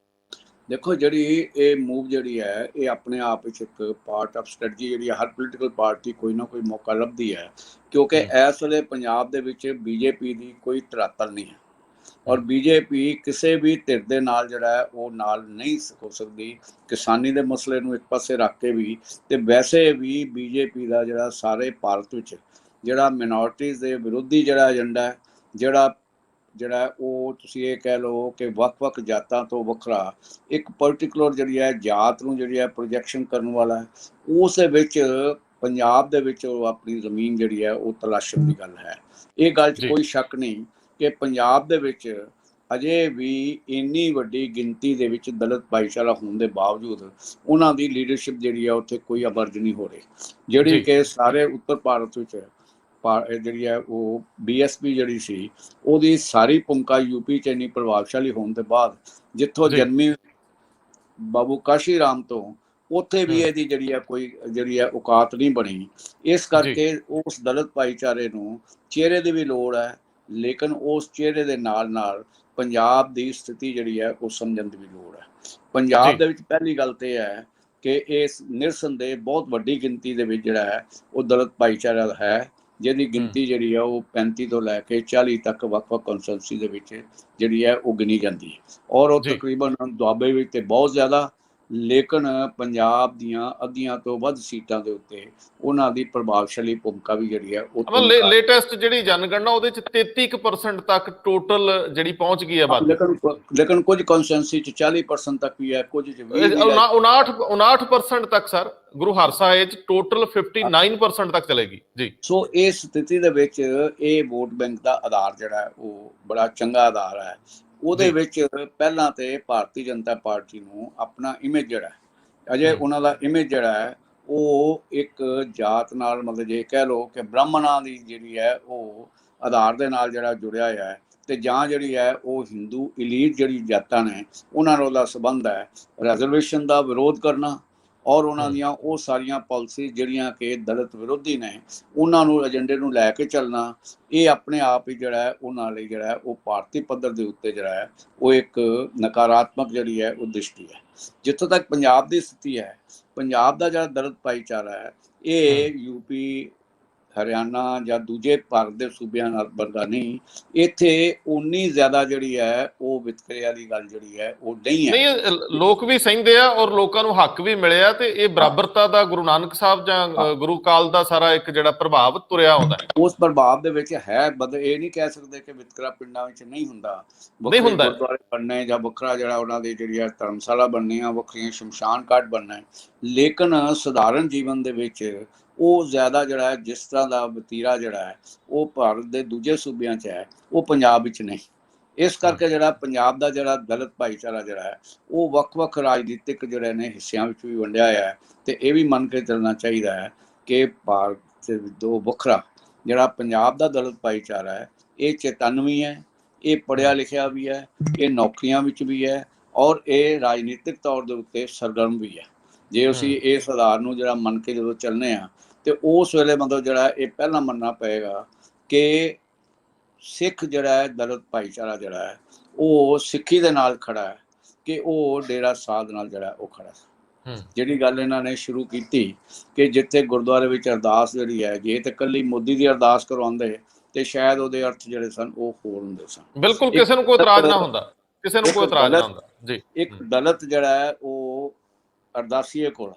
ਦੇਖੋ, ਜਿਹੜੀ ਇਹ ਮੂਵ ਜਿਹੜੀ ਹੈ, ਇਹ ਆਪਣੇ ਆਪ ਵਿੱਚ ਇੱਕ ਪਾਰਟ ਆਫ ਸਟ੍ਰੈਟਜੀ ਜਿਹੜੀ ਹਰ ਪੋਲੀਟੀਕਲ ਪਾਰਟੀ ਕੋਈ ਨਾ ਕੋਈ ਮੌਕਾ ਲੱਭਦੀ ਹੈ, ਕਿਉਂਕਿ ਇਸ ਵੇਲੇ ਪੰਜਾਬ ਦੇ ਵਿੱਚ ਬੀਜੇਪੀ ਦੀ ਕੋਈ ਧਰਾਤਲ ਨਹੀਂ ਹੈ ਔਰ ਬੀਜੇਪੀ ਕਿਸੇ ਵੀ ਧਿਰ ਦੇ ਨਾਲ ਜਿਹੜਾ ਹੈ ਉਹ ਨਾਲ ਨਹੀਂ ਹੋ ਸਕਦੀ। ਕਿਸਾਨੀ ਦੇ ਮਸਲੇ ਨੂੰ ਇੱਕ ਪਾਸੇ ਰੱਖ ਕੇ ਵੀ, ਤੇ ਵੈਸੇ ਵੀ ਬੀਜੇਪੀ ਦਾ ਜਿਹੜਾ ਸਾਰੇ ਭਾਰਤ ਵਿੱਚ ਜਿਹੜਾ ਮਿਨੋਰਟੀਜ਼ ਦੇ ਵਿਰੋਧੀ ਜਿਹੜਾ ਏਜੰਡਾ ਹੈ, ਜਿਹੜਾ ਉਹ ਤੁਸੀਂ ਇਹ ਕਹਿ ਲਓ ਕਿ ਵੱਖ-ਵੱਖ ਜਾਤਾਂ ਤੋਂ ਵੱਖਰਾ ਇੱਕ ਪਰਟੀਕੂਲਰ ਜਿਹੜੀ ਹੈ ਜਾਤ ਨੂੰ ਜਿਹੜੀ ਹੈ ਪ੍ਰੋਜੈਕਸ਼ਨ ਕਰਨ ਵਾਲਾ ਹੈ, ਉਸ ਦੇ ਵਿੱਚ ਪੰਜਾਬ ਦੇ ਵਿੱਚ ਉਹ ਆਪਣੀ ਜ਼ਮੀਨ ਜਿਹੜੀ ਹੈ ਉਹ ਤਲਾਸ਼ਣ ਦੀ ਗੱਲ ਹੈ। ਇਹ ਗੱਲ 'ਚ ਕੋਈ ਸ਼ੱਕ ਨਹੀਂ ਕਿ ਪੰਜਾਬ ਦੇ ਵਿੱਚ ਅਜੇ ਵੀ ਇੰਨੀ ਵੱਡੀ ਗਿਣਤੀ ਦੇ ਵਿੱਚ ਦਲਿਤ ਭਾਈਚਾਰਾ ਹੋਣ ਦੇ ਬਾਵਜੂਦ ਉਹਨਾਂ ਦੀ ਲੀਡਰਸ਼ਿਪ ਜਿਹੜੀ ਹੈ ਉੱਥੇ ਕੋਈ ਅਬਰਜ ਨਹੀਂ ਹੋ ਰਹੀ, ਜਿਹੜੀ ਕਿ ਸਾਰੇ ਉੱਤਰ ਭਾਰਤ ਵਿੱਚ ਜਿਹੜੀ ਹੈ ਉਹ BSP ਜਿਹੜੀ ਸੀ ਉਹਦੀ ਸਾਰੀ ਭੂਮਿਕਾ ਯੂਪੀ 'ਚ ਇੰਨੀ ਪ੍ਰਭਾਵਸ਼ਾਲੀ ਹੋਣ ਤੋਂ ਬਾਅਦ, ਜਿੱਥੋਂ ਜਨਮੀ ਬਾਬੂ ਕਾਸ਼ੀ ਰਾਮ ਤੋਂ, ਉੱਥੇ ਵੀ ਇਹਦੀ ਜਿਹੜੀ ਹੈ ਕੋਈ ਜਿਹੜੀ ਹੈ ਔਕਾਤ ਨਹੀਂ ਬਣੀ। ਇਸ ਕਰਕੇ ਉਸ ਦਲਿਤ ਭਾਈਚਾਰੇ ਨੂੰ ਚਿਹਰੇ ਦੀ ਵੀ ਲੋੜ ਹੈ, ਲੇਕਿਨ ਉਸ ਚਿਹਰੇ ਦੇ ਨਾਲ ਨਾਲ ਪੰਜਾਬ ਦੀ ਸਥਿਤੀ ਜਿਹੜੀ ਹੈ ਉਹ ਸਮਝਣ ਦੀ ਵੀ ਲੋੜ ਹੈ। ਪੰਜਾਬ ਦੇ ਵਿੱਚ ਪਹਿਲੀ ਗੱਲ ਤੇ ਇਹ ਹੈ ਕਿ ਇਸ ਨਿਰਸੰਦੇਹ ਬਹੁਤ ਵੱਡੀ ਗਿਣਤੀ ਦੇ ਵਿੱਚ ਜਿਹੜਾ ਹੈ ਉਹ ਦਲਿਤ ਭਾਈਚਾਰਾ ਹੈ, ਜਿਹਦੀ ਗਿਣਤੀ ਜਿਹੜੀ ਹੈ ਉਹ 35 ਤੋਂ ਲੈ ਕੇ 40 ਤੱਕ ਵੱਖ-ਵੱਖ ਕੌਂਸਟੀਟਿਊਂਸੀ ਦੇ ਵਿੱਚ ਜਿਹੜੀ ਹੈ ਉਹ ਗਿਣੀ ਜਾਂਦੀ ਹੈ ਔਰ ਉਹ ਤਕਰੀਬਨ ਦੁਆਬੇ ਵਿੱਚ ਤੇ ਬਹੁਤ ਜ਼ਿਆਦਾ, ਲੇਕਿਨ ਪੰਜਾਬ ਦੀਆਂ ਅੱਧੀਆਂ ਤੋਂ ਵੱਧ ਸੀਟਾਂ ਦੇ ਉੱਤੇ ਉਹਨਾਂ ਦੀ ਪ੍ਰਭਾਵਸ਼ਾਲੀ ਭੂਮਿਕਾ ਵੀ ਜਿਹੜੀ ਹੈ ਉਹ ਲੇਟੈਸਟ ਜਿਹੜੀ ਜਨਗਣਨਾ ਉਹਦੇ ਚ 33% ਤੱਕ ਟੋਟਲ ਜਿਹੜੀ ਪਹੁੰਚ ਗਈ ਹੈ ਬਾਤ, ਲੇਕਿਨ ਕੁਝ ਕੌਂਸਟੀਟਿਊਂਸੀ ਚ 40% ਤੱਕ ਵੀ ਹੈ, ਕੁਝ ਚ 59% ਤੱਕ ਸਰ ਗੁਰੂ ਹਰਸਾਏ ਚ ਟੋਟਲ 59% ਤੱਕ ਚਲੇਗੀ ਜੀ। ਸੋ ਇਸ ਸਥਿਤੀ ਦੇ ਵਿੱਚ ਇਹ ਵੋਟ ਬੈਂਕ ਦਾ ਆਧਾਰ ਜਿਹੜਾ ਉਹ ਬੜਾ ਚੰਗਾ ਆਧਾਰ ਹੈ। ਉਹਦੇ ਵਿੱਚ ਪਹਿਲਾਂ ਤੇ ਭਾਰਤੀ ਜਨਤਾ ਪਾਰਟੀ ਨੂੰ ਆਪਣਾ ਇਮੇਜ ਜਿਹੜਾ ਅਜੇ ਉਹਨਾਂ ਦਾ ਇਮੇਜ ਜਿਹੜਾ ਹੈ ਉਹ ਇੱਕ ਜਾਤ ਨਾਲ, ਮਤਲਬ ਜੇ ਕਹਿ ਲਓ ਕਿ ਬ੍ਰਾਹਮਣਾਂ ਦੀ ਜਿਹੜੀ ਹੈ ਉਹ ਆਧਾਰ ਦੇ ਨਾਲ ਜਿਹੜਾ ਜੁੜਿਆ ਹੋਇਆ ਹੈ, ਤੇ ਜਾਂ ਜਿਹੜੀ ਹੈ ਉਹ ਹਿੰਦੂ ਇਲੀਟ ਜਿਹੜੀ ਜਾਤਾਂ ਨੇ ਉਹਨਾਂ ਨਾਲ ਉਹਦਾ ਸੰਬੰਧ ਹੈ। ਰਿਜ਼ਰਵੇਸ਼ਨ ਦਾ ਵਿਰੋਧ ਕਰਨਾ ਔਰ ਉਹਨਾਂ ਦੀਆਂ ਉਹ ਸਾਰੀਆਂ ਪਾਲਿਸੀ ਜਿਹੜੀਆਂ ਕਿ ਦਲਿਤ ਵਿਰੋਧੀ ਨੇ, ਉਹਨਾਂ ਨੂੰ ਏਜੰਡੇ ਨੂੰ ਲੈ ਕੇ ਚੱਲਣਾ, ਇਹ ਆਪਣੇ ਆਪ ਹੀ ਜਿਹੜਾ ਹੈ ਉਹਨਾਂ ਲਈ ਜਿਹੜਾ ਹੈ ਉਹ ਭਾਰਤੀ ਪੱਧਰ ਦੇ ਉੱਤੇ ਜਿਹੜਾ ਹੈ ਉਹ ਇੱਕ ਨਕਾਰਾਤਮਕ ਜਿਹੜੀ ਹੈ ਉਹ ਦ੍ਰਿਸ਼ਟੀ ਹੈ। ਜਿੱਥੋਂ ਤੱਕ ਪੰਜਾਬ ਦੀ ਸਥਿਤੀ ਹੈ, ਪੰਜਾਬ ਦਾ ਜਿਹੜਾ ਦਲਿਤ ਭਾਈਚਾਰਾ ਹੈ ਇਹ ਯੂਪੀ, ਹਰਿਆਣਾ ਜਾਂ ਦੂਜੇ ਭਾਰਤ ਦੇ ਸੂਬਿਆਂ ਨਾਲ ਵਰਗਾ ਨਹੀਂ, ਇੱਥੇ ਉਨੀ ਜ਼ਿਆਦਾ ਜਿਹੜੀ ਹੈ ਉਹ ਵਿਤਕਰੇ ਵਾਲੀ ਗੱਲ ਜਿਹੜੀ ਹੈ ਉਹ ਨਹੀਂ ਹੈ। ਲੋਕ ਵੀ ਸਹਿੰਦੇ ਆ ਔਰ ਲੋਕਾਂ ਨੂੰ ਹੱਕ ਵੀ ਮਿਲਿਆ, ਤੇ ਇਹ ਬਰਾਬਰਤਾ ਦਾ ਗੁਰੂ ਨਾਨਕ ਸਾਹਿਬ ਜਾਂ ਗੁਰੂ ਕਾਲ ਦਾ ਸਾਰਾ ਇੱਕ ਜਿਹੜਾ ਪ੍ਰਭਾਵ ਤੁਰਿਆ ਆਉਂਦਾ ਹੈ, ਉਸ ਪ੍ਰਭਾਵ ਦੇ ਵਿੱਚ ਹੈ। ਇਹ ਨਹੀਂ ਕਹਿ ਸਕਦੇ ਕਿ ਵਿਤਕਰਾ ਪਿੰਡਾਂ ਵਿੱਚ ਨਹੀਂ ਹੁੰਦਾ, ਗੁਰਦੁਆਰੇ ਬਣਨੇ ਜਾਂ ਵੱਖਰਾ ਜਿਹੜਾ ਉਹਨਾਂ ਦੀ ਜਿਹੜੀ ਹੈ ਧਰਮਸ਼ਾਲਾ ਬਣਨੀਆਂ, ਵੱਖਰੀਆਂ ਸ਼ਮਸ਼ਾਨ ਘਾਟ ਬਣਨਾ, ਲੇਕਿਨ ਸਧਾਰਨ ਜੀਵਨ ਦੇ ਵਿੱਚ ਉਹ ਜ਼ਿਆਦਾ ਜਿਹੜਾ ਹੈ ਜਿਸ ਤਰ੍ਹਾਂ ਦਾ ਵਤੀਰਾ ਜਿਹੜਾ ਹੈ ਉਹ ਭਾਰਤ ਦੇ ਦੂਜੇ ਸੂਬਿਆਂ 'ਚ ਹੈ, ਉਹ ਪੰਜਾਬ ਵਿੱਚ ਨਹੀਂ। ਇਸ ਕਰਕੇ ਜਿਹੜਾ ਪੰਜਾਬ ਦਾ ਜਿਹੜਾ ਦਲਿਤ ਭਾਈਚਾਰਾ ਜਿਹੜਾ ਹੈ ਉਹ ਵੱਖ-ਵੱਖ ਰਾਜਨੀਤਿਕ ਜਿਹੜੇ ਨੇ ਹਿੱਸਿਆਂ ਵਿੱਚ ਵੀ ਵੰਡਿਆ ਹੋਇਆ ਹੈ, ਤੇ ਇਹ ਵੀ ਮੰਨ ਕੇ ਚੱਲਣਾ ਚਾਹੀਦਾ ਹੈ ਕਿ ਭਾਰਤ ਦੋ ਵੱਖਰਾ ਜਿਹੜਾ ਪੰਜਾਬ ਦਾ ਦਲਿਤ ਭਾਈਚਾਰਾ ਹੈ ਇਹ ਚੇਤੰਨਵੀ ਹੈ, ਇਹ ਪੜ੍ਹਿਆ ਲਿਖਿਆ ਵੀ ਹੈ, ਇਹ ਨੌਕਰੀਆਂ ਵਿੱਚ ਵੀ ਹੈ ਔਰ ਇਹ ਰਾਜਨੀਤਿਕ ਤੌਰ ਦੇ ਉੱਤੇ ਸਰਗਰਮ ਵੀ ਹੈ। ਜੇ ਅਸੀਂ ਇਸ ਆਧਾਰ ਨੂੰ ਜਿਹੜਾ ਮੰਨ ਕੇ ਜਦੋਂ ਚੱਲਦੇ ਹਾਂ ਤੇ ਉਸ ਵੇਲੇ ਮਤਲਬ ਜਿਹੜਾ ਇਹ ਪਹਿਲਾਂ ਮੰਨਣਾ ਪਏਗਾ ਕਿ ਸਿੱਖ ਜਿਹੜਾ ਹੈ ਦਲਿਤ ਭਾਈਚਾਰਾ ਜਿਹੜਾ ਹੈ ਉਹ ਸਿੱਖੀ ਦੇ ਨਾਲ ਖੜਾ ਹੈ, ਕਿ ਉਹ ਡੇਰਾ ਸਾਧ ਨਾਲ ਜਿਹੜਾ ਉਹ ਖੜਾ ਹੈ। ਜਿਹੜੀ ਗੱਲ ਇਹਨਾਂ ਨੇ ਸ਼ੁਰੂ ਕੀਤੀ ਕਿ ਜਿੱਥੇ ਗੁਰਦੁਆਰੇ ਵਿੱਚ ਅਰਦਾਸ ਜਿਹੜੀ ਹੈ, ਜੇ ਤੇ ਇਕੱਲੀ ਮੋਦੀ ਦੀ ਅਰਦਾਸ ਕਰਵਾਉਂਦੇ ਤੇ ਸ਼ਾਇਦ ਉਹਦੇ ਅਰਥ ਜਿਹੜੇ ਸਨ ਉਹ ਹੋਰ ਹੁੰਦੇ ਸਨ। ਬਿਲਕੁਲ, ਕਿਸੇ ਨੂੰ ਕੋਈ ਇਤਰਾਜ਼ ਨਾ ਹੁੰਦਾ, ਕਿਸੇ ਨੂੰ ਕੋਈ ਇਤਰਾਜ਼ ਨਾ ਹੁੰਦਾ ਜੀ। ਇੱਕ ਦਲਿਤ ਜਿਹੜਾ ਹੈ ਉਹ ਅਰਦਾਸੀਏ ਕੋਲ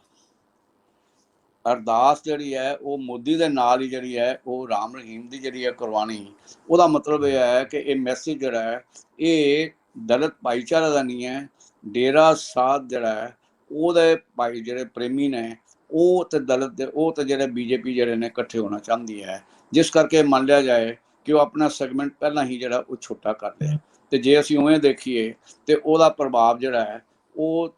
ਅਰਦਾਸ ਜਿਹੜੀ ਹੈ ਉਹ ਮੋਦੀ ਦੇ ਨਾਲ ਹੀ ਜਿਹੜੀ ਹੈ ਉਹ ਰਾਮ ਰਹੀਮ ਦੀ ਜਿਹੜੀ ਹੈ ਕਰਵਾਉਣੀ, ਉਹਦਾ ਮਤਲਬ ਇਹ ਹੈ ਕਿ ਇਹ ਮੈਸੇਜ ਜਿਹੜਾ ਹੈ ਇਹ ਦਲਿਤ ਭਾਈਚਾਰਾ ਦਾ ਨਹੀਂ ਹੈ, ਡੇਰਾ ਸਾਧ ਜਿਹੜਾ ਹੈ ਉਹਦੇ ਭਾਈ ਜਿਹੜੇ ਪ੍ਰੇਮੀ ਨੇ ਉਹ ਤੇ ਦਲਿਤ ਦੇ ਉਹ ਤੇ ਜਿਹੜੇ ਬੀਜੇਪੀ ਜਿਹੜੇ ਨੇ ਇਕੱਠੇ ਹੋਣਾ ਚਾਹੁੰਦੀ ਹੈ, ਜਿਸ ਕਰਕੇ ਮੰਨ ਲਿਆ ਜਾਏ ਕਿ ਉਹ ਆਪਣਾ ਸੈਗਮੈਂਟ ਪਹਿਲਾਂ ਹੀ ਜਿਹੜਾ ਉਹ ਛੋਟਾ ਕਰ ਲਿਆ। ਤੇ ਜੇ ਅਸੀਂ ਉਵੇਂ ਦੇਖੀਏ ਤੇ ਉਹਦਾ ਪ੍ਰਭਾਵ ਜਿਹੜਾ ਹੈ ਉਹ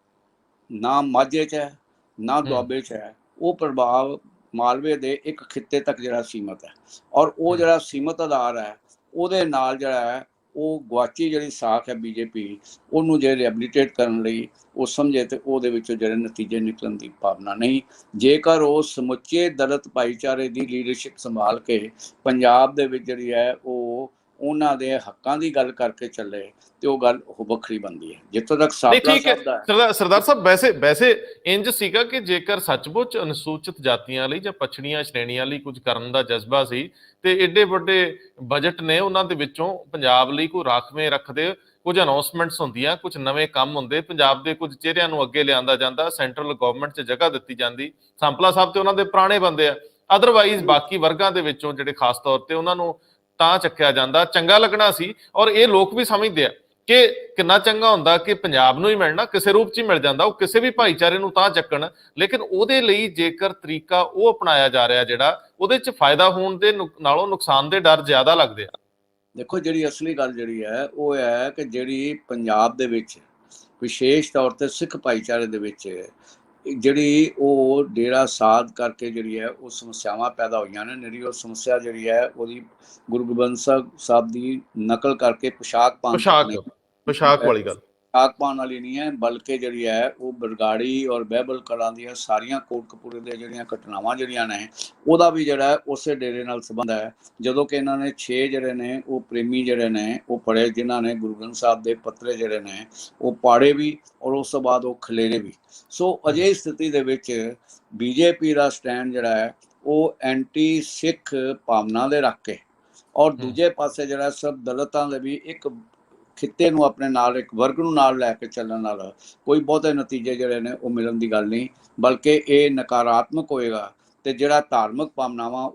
ਨਾ ਮਾਝੇ 'ਚ ਹੈ ਨਾ ਦੁਆਬੇ 'ਚ ਹੈ, ਉਹ ਪ੍ਰਭਾਵ ਮਾਲਵੇ ਦੇ ਇੱਕ ਖਿੱਤੇ ਤੱਕ ਜਿਹੜਾ ਸੀਮਤ ਹੈ। ਔਰ ਉਹ ਜਿਹੜਾ ਸੀਮਤ ਆਧਾਰ ਹੈ ਉਹਦੇ ਨਾਲ ਜਿਹੜਾ ਹੈ ਉਹ ਗੁਆਚੀ ਜਿਹੜੀ ਸਾਖ ਹੈ ਬੀਜੇਪੀ, ਉਹਨੂੰ ਜੇ ਰਿਹੈਬਿਲਿਟੇਟ ਕਰਨ ਲਈ ਉਹ ਸਮਝੇ ਤੇ ਉਹਦੇ ਵਿੱਚੋਂ ਜਿਹੜੇ ਨਤੀਜੇ ਨਿਕਲਣ ਦੀ ਭਾਵਨਾ ਨਹੀਂ। ਜੇਕਰ ਉਹ ਸਮੁੱਚੇ ਦਲਿਤ ਭਾਈਚਾਰੇ ਦੀ ਲੀਡਰਸ਼ਿਪ ਸੰਭਾਲ ਕੇ ਪੰਜਾਬ ਦੇ ਵਿੱਚ ਜਿਹੜੀ ਹੈ ਉਹ ਉਹਨਾਂ ਦੇ ਹੱਕਾਂ ਦੀ ਗੱਲ ਕਰਕੇ ਚੱਲੇ ਤੇ ਉਹ ਗੱਲ ਵੱਖਰੀ ਬਣਦੀ ਹੈ। ਜਿੱਥੋਂ ਤੱਕ ਸਾਪਲਾ ਸਾਹਿਬ ਦਾ ਸਰਦਾਰ ਸਾਹਿਬ ਵੈਸੇ ਇੰਜ ਸੀਗਾ ਕਿ ਜੇਕਰ ਸੱਚਮੁੱਚ ਅਨੁਸੂਚਿਤ ਜਾਤੀਆਂ ਲਈ ਜਾਂ ਪਛੜੀਆਂ ਸ਼੍ਰੇਣੀਆਂ ਲਈ ਕੁਝ ਕਰਨ ਦਾ ਜਜ਼ਬਾ ਸੀ ਤੇ ਏਡੇ ਵੱਡੇ ਬਜਟ ਨੇ, ਉਹਨਾਂ ਦੇ ਵਿੱਚੋਂ ਪੰਜਾਬ ਲਈ ਕੋਈ ਰਾਖਵੇਂ ਰੱਖਦੇ, ਕੁਝ ਅਨਾਉਂਸਮੈਂਟਸ ਹੁੰਦੀਆਂ, ਕੁਝ ਨਵੇਂ ਕੰਮ ਹੁੰਦੇ, ਪੰਜਾਬ ਦੇ ਕੁਝ ਚਿਹਰਿਆਂ ਨੂੰ ਅੱਗੇ ਲਿਆਂਦਾ ਜਾਂਦਾ, ਸੈਂਟਰਲ ਗਵਰਨਮੈਂਟ 'ਚ ਜਗ੍ਹਾ ਦਿੱਤੀ ਜਾਂਦੀ। ਸਾਂਪਲਾ ਸਾਹਿਬ ਤੇ ਉਹਨਾਂ ਦੇ ਪੁਰਾਣੇ ਬੰਦੇ ਆ, ਅਦਰਵਾਈਜ਼ ਬਾਕੀ ਵਰਗਾਂ ਦੇ ਵਿੱਚੋਂ ਜਿਹੜੇ ਖਾਸ ਤੌਰ ਤੇ ਉਹਨਾਂ ਨੂੰ ਤਾਂ ਚੱਕਿਆ ਜਾਂਦਾ, ਚੰਗਾ ਲੱਗਣਾ ਸੀ। ਔਰ ਇਹ ਲੋਕ ਵੀ ਸਮਝਦੇ ਆ ਕਿ ਕਿੰਨਾ ਚੰਗਾ ਹੁੰਦਾ ਕਿ ਪੰਜਾਬ ਨੂੰ ਹੀ ਮਿਲਣਾ, ਕਿਸੇ ਰੂਪ 'ਚ ਹੀ ਮਿਲ ਜਾਂਦਾ, ਉਹ ਕਿਸੇ ਵੀ ਭਾਈਚਾਰੇ ਨੂੰ ਤਾਂ ਚੱਕਣ। ਲੇਕਿਨ ਉਹਦੇ ਲਈ ਜੇਕਰ ਤਰੀਕਾ ਉਹ ਅਪਣਾਇਆ ਜਾ ਰਿਹਾ ਜਿਹੜਾ ਉਹਦੇ 'ਚ ਫਾਇਦਾ ਹੋਣ ਦੇ ਨਾਲੋਂ ਨੁਕਸਾਨ ਦੇ ਡਰ ਜ਼ਿਆਦਾ ਲੱਗਦੇ ਆ। ਦੇਖੋ, ਜਿਹੜੀ ਅਸਲੀ ਗੱਲ ਜਿਹੜੀ ਹੈ ਉਹ ਹੈ ਕਿ ਜਿਹੜੀ ਪੰਜਾਬ ਦੇ ਵਿੱਚ ਵਿਸ਼ੇਸ਼ ਤੌਰ ਤੇ ਸਿੱਖ ਭਾਈਚਾਰੇ ਦੇ ਵਿੱਚ ਜਿਹੜੀ ਉਹ ਡੇਰਾ ਸਾਧ ਕਰਕੇ ਜਿਹੜੀ ਹੈ ਉਹ ਸਮੱਸਿਆਵਾਂ ਪੈਦਾ ਹੋਈਆਂ ਨੇ। ਨਿਰੀ ਉਹ ਸਮੱਸਿਆ ਜਿਹੜੀ ਹੈ ਉਹਦੀ ਗੁਰੂ ਗੋਬਿੰਦ ਸਾਹਿਬ ਦੀ ਨਕਲ ਕਰਕੇ ਪੋਸ਼ਾਕ ਵਾਲੀ ਗੱਲ ਪਾਉਣ ਵਾਲੀ ਨਹੀਂ ਹੈ, ਬਲਕਿ ਜਿਹੜੀ ਹੈ ਉਹ ਬਰਗਾੜੀ ਔਰ ਬਹਿਬਲ ਕਲਾਂ ਦੀਆਂ ਸਾਰੀਆਂ ਕੋਟਕਪੂਰੇ ਦੇ ਜਿਹੜੀਆਂ ਘਟਨਾਵਾਂ ਜਿਹੜੀਆਂ ਨੇ ਉਹਦਾ ਵੀ ਜਿਹੜਾ ਉਸੇ ਡੇਰੇ ਨਾਲ ਸੰਬੰਧ ਹੈ। ਜਦੋਂ ਕਿ ਇਹਨਾਂ ਨੇ 6 ਜਿਹੜੇ ਨੇ ਉਹ ਪ੍ਰੇਮੀ ਜਿਹੜੇ ਨੇ ਉਹ ਪੜ੍ਹੇ, ਜਿਨ੍ਹਾਂ ਨੇ ਗੁਰੂ ਗ੍ਰੰਥ ਸਾਹਿਬ ਦੇ ਪੱਤਰੇ ਜਿਹੜੇ ਨੇ ਉਹ ਪਾੜੇ ਵੀ ਔਰ ਉਸ ਤੋਂ ਬਾਅਦ ਉਹ ਖਲੇਰੇ ਵੀ। ਸੋ ਅਜਿਹੀ ਸਥਿਤੀ ਦੇ ਵਿੱਚ ਬੀਜੇਪੀ ਦਾ ਸਟੈਂਡ ਜਿਹੜਾ ਹੈ ਉਹ ਐਂਟੀ ਸਿੱਖ ਭਾਵਨਾ ਦੇ ਰੱਖ ਕੇ ਔਰ ਦੂਜੇ ਪਾਸੇ ਜਿਹੜਾ ਸਭ ਦਲਿਤਾਂ ਦੇ ਵੀ ਇੱਕ ਖਿੱਤੇ ਨੂੰ ਆਪਣੇ ਨਾਲ, ਇੱਕ ਵਰਗ ਨੂੰ ਨਾਲ ਲੈ ਕੇ ਚੱਲਣ ਨਾਲ ਕੋਈ ਬਹੁਤੇ ਨਤੀਜੇ ਜਿਹੜੇ ਨੇ ਉਹ ਮਿਲਣ ਦੀ ਗੱਲ ਨਹੀਂ, ਬਲਕਿ ਇਹ ਨਕਾਰਾਤਮਕ ਹੋਏਗਾ। ਤੇ ਜਿਹੜਾ ਧਾਰਮਿਕ ਭਾਵਨਾਵਾਂ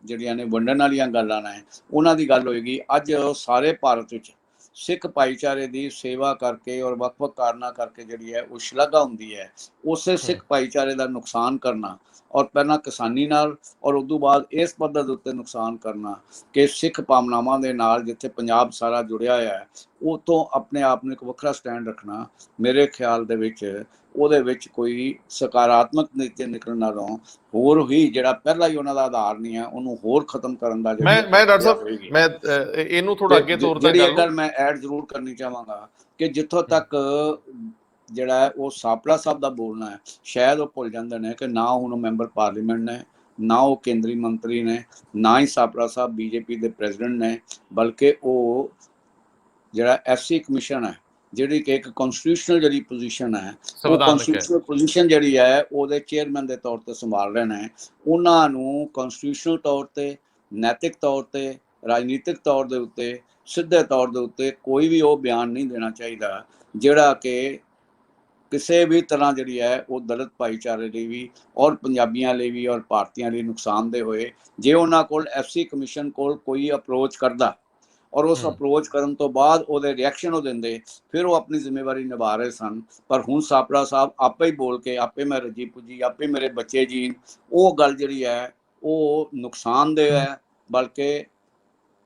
ਜਿਹੜੀਆਂ ਨੇ ਵੰਡਣ ਵਾਲੀਆਂ ਗੱਲਾਂ ਨੇ ਉਹਨਾਂ ਦੀ ਗੱਲ ਹੋਏਗੀ। ਅੱਜ ਸਾਰੇ ਭਾਰਤ ਵਿੱਚ ਸਿੱਖ ਭਾਈਚਾਰੇ ਦੀ ਸੇਵਾ ਕਰਕੇ ਔਰ ਵੱਖ-ਵੱਖ ਕਾਰਨਾਂ ਕਰਕੇ ਜਿਹੜੀ ਹੈ ਉਹ ਸ਼ਲਾਘਾ ਹੁੰਦੀ ਹੈ। ਉਸੇ ਸਿੱਖ ਭਾਈਚਾਰੇ ਦਾ ਨੁਕਸਾਨ ਕਰਨਾ ਔਰ ਪਹਿਲਾਂ ਕਿਸਾਨੀ ਨਾਲ ਔਰ ਉਸ ਤੋਂ ਬਾਅਦ ਇਸ ਪੱਧਰ ਦੇ ਉੱਤੇ ਨੁਕਸਾਨ ਕਰਨਾ ਕਿ ਸਿੱਖ ਭਾਵਨਾਵਾਂ ਦੇ ਨਾਲ ਜਿੱਥੇ ਪੰਜਾਬ ਸਾਰਾ ਜੁੜਿਆ ਹੋਇਆ ਹੈ ਉਹ ਤੋਂ ਆਪਣੇ ਆਪ ਨੂੰ ਇੱਕ ਵੱਖਰਾ ਸਟੈਂਡ ਰੱਖਣਾ, ਮੇਰੇ ਖਿਆਲ ਦੇ ਵਿੱਚ ਉਹਦੇ ਵਿੱਚ ਕੋਈ ਸਕਾਰਾਤਮਕ ਨਤੀਜੇ ਨਿਕਲਣ ਨਾਲੋਂ ਹੋਰ ਹੀ ਜਿਹੜਾ ਪਹਿਲਾਂ ਹੀ ਉਹਨਾਂ ਦਾ ਆਧਾਰ ਨਹੀਂ ਹੈ ਉਹਨੂੰ ਹੋਰ ਖਤਮ ਕਰਨ ਦਾ ਮੈਂ ਡਾਕਟਰ ਸਾਹਿਬ ਮੈਂ ਇਹਨੂੰ ਥੋੜਾ ਅੱਗੇ ਤੋਰ ਦਾਂ। ਜਿਹੜੀ ਗੱਲ ਮੈਂ ਐਡ ਜ਼ਰੂਰ ਕਰਨੀ ਚਾਹਾਂਗਾ ਕਿ ਜਿੱਥੋਂ ਤੱਕ ਜਿਹੜਾ ਹੈ ਉਹ ਸਾਪਲਾ ਸਾਹਿਬ ਦਾ ਬੋਲਣਾ ਹੈ, ਸ਼ਾਇਦ ਉਹ ਭੁੱਲ ਜਾਂਦੇ ਨੇ ਕਿ ਨਾ ਹੁਣ ਮੈਂਬਰ ਪਾਰਲੀਮੈਂਟ ਨੇ, ਨਾ ਉਹ ਕੇਂਦਰੀ ਮੰਤਰੀ ਨੇ, ਨਾ ਹੀ ਸਾਪਲਾ ਸਾਹਿਬ ਬੀਜੇਪੀ ਦੇ ਪ੍ਰੈਜ਼ੀਡੈਂਟ ਨੇ, ਬਲਕਿ ਉਹ ਜਿਹੜਾ ਐਫਸੀ ਕਮਿਸ਼ਨ ਹੈ ਜਿਹੜੀ ਕਿ ਇੱਕ ਕਨਸਟੀਟਿਊਸ਼ਨਲ ਜਿਹੜੀ ਪੋਜੀਸ਼ਨ ਹੈ ਉਹ ਕਨਸਟੀਟਿਊਸ਼ਨਲ ਪੋਜੀਸ਼ਨ ਜਿਹੜੀ ਹੈ ਉਹਦੇ ਚੇਅਰਮੈਨ ਦੇ ਤੌਰ ਤੇ ਸੰਭਾਲ ਰਹੇ ਨੇ। ਉਹਨਾਂ ਨੂੰ ਕਨਸਟੀਟਿਊਸ਼ਨਲ ਤੌਰ ਤੇ, ਨੈਤਿਕ ਤੌਰ ਤੇ, ਰਾਜਨੀਤਿਕ ਤੌਰ ਦੇ ਉੱਤੇ, ਸਿੱਧੇ ਤੌਰ ਦੇ ਉੱਤੇ ਕੋਈ ਵੀ ਉਹ ਬਿਆਨ ਨਹੀਂ ਦੇਣਾ ਚਾਹੀਦਾ ਜਿਹੜਾ ਕਿ ਕਿਸੇ ਵੀ ਤਰ੍ਹਾਂ ਜਿਹੜੀ ਹੈ ਉਹ ਦਲਿਤ ਭਾਈਚਾਰੇ ਲਈ ਵੀ ਔਰ ਪੰਜਾਬੀਆਂ ਲਈ ਵੀ ਔਰ ਭਾਰਤੀਆਂ ਲਈ ਨੁਕਸਾਨਦੇਹ ਹੋਏ। ਜੇ ਉਹਨਾਂ ਕੋਲ ਐਫਸੀ ਕਮਿਸ਼ਨ ਕੋਲ ਕੋਈ ਅਪਰੋਚ ਕਰਦਾ ਔਰ ਉਸ ਅਪਰੋਚ ਕਰਨ ਤੋਂ ਬਾਅਦ ਉਹਦੇ ਰਿਐਕਸ਼ਨ ਉਹ ਦਿੰਦੇ, ਫਿਰ ਉਹ ਆਪਣੀ ਜ਼ਿੰਮੇਵਾਰੀ ਨਿਭਾ ਰਹੇ ਸਨ। ਪਰ ਹੁਣ ਸਾਪੜਾ ਸਾਹਿਬ ਆਪੇ ਹੀ ਬੋਲ ਕੇ ਆਪੇ ਮੈਂ ਰੱਜੀ ਪੁੱਜੀ, ਆਪੇ ਮੇਰੇ ਬੱਚੇ ਜੀ, ਉਹ ਗੱਲ ਜਿਹੜੀ ਹੈ ਉਹ ਨੁਕਸਾਨਦੇਹ ਹੈ। ਬਲਕਿ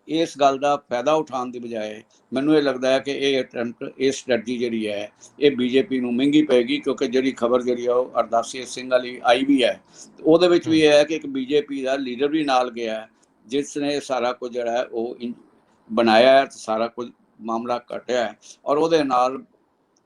ਇਸ ਗੱਲ ਦਾ ਫਾਇਦਾ ਉਠਾਉਣ ਦੀ ਬਜਾਏ ਮੈਨੂੰ ਇਹ ਲੱਗਦਾ ਹੈ ਕਿ ਇਹ ਅਟੈਂਪਟ, ਇਹ ਸਟ੍ਰੈਟਜੀ ਜਿਹੜੀ ਹੈ ਇਹ ਬੀਜੇਪੀ ਨੂੰ ਮਹਿੰਗੀ ਪਏਗੀ। ਕਿਉਂਕਿ ਜਿਹੜੀ ਖਬਰ ਜਿਹੜੀ ਆ ਉਹ ਅਰਦਾਸੀ ਸਿੰਘ ਵਾਲੀ ਆਈ ਵੀ ਹੈ, ਉਹਦੇ ਵਿੱਚ ਵੀ ਇਹ ਹੈ ਕਿ ਇੱਕ ਬੀਜੇਪੀ ਦਾ ਲੀਡਰ ਵੀ ਨਾਲ ਗਿਆ ਜਿਸ ਨੇ ਸਾਰਾ ਕੁਝ ਜਿਹੜਾ ਹੈ ਉਹ ਬਣਾਇਆ ਹੈ, ਸਾਰਾ ਕੁਝ ਮਾਮਲਾ ਘਟਿਆ ਹੈ। ਔਰ ਉਹਦੇ ਨਾਲ